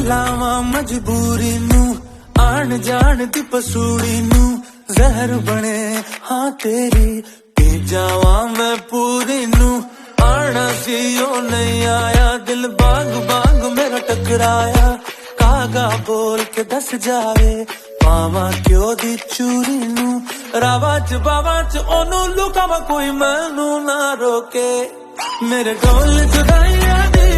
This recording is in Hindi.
लावा मजबूरी नू आन जान दी पसूड़ी नू जहर बने हाँ तेरी पी जावा मैं पूरी नू आना सी ओ नहीं आया दिल बाग बाग मेरा टकराया कागा बोल के दस जावे पावा क्यों दी चूरी नू रावा च बावा च ओनू लुकावा कोई मैनू ना रोके मेरे ढोल जुदाइयां दी